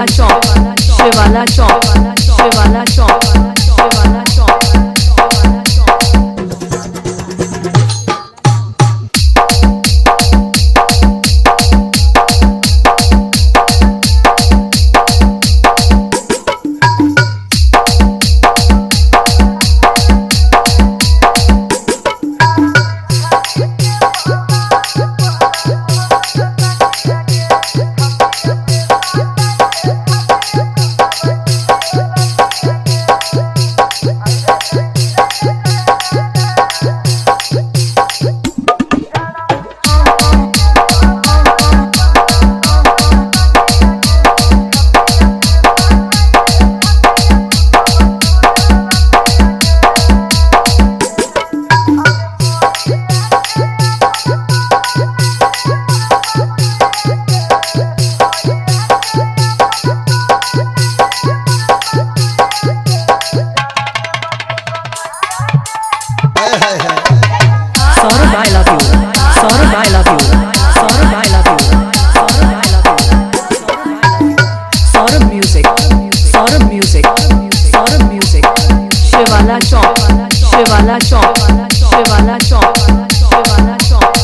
Shivala Chowk, Shivala Chowk, Shivala Chowk, Shivala Chowk. Saurabh, I love you. Saurabh, I love you. Saurabh, I love you. Saurabh, I love you. Saurabh music. Saurabh music. Saurabh music. Shivala Chowk, Shivala Chowk, Shivala Chowk, Shivala Chowk.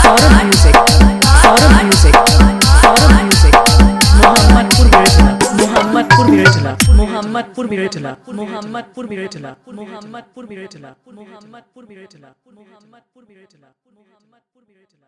Saurabh music. Saurabh music. Saurabh music. Mohammadpur Viratla. Mohammadpur Viratla. Mohammadpur Viratla. Mohammadpur Viratla. Mohammadpur Viratla. Mohammadpur Viratla. Mohammadpur Viratla. Mohammadpur Viratla.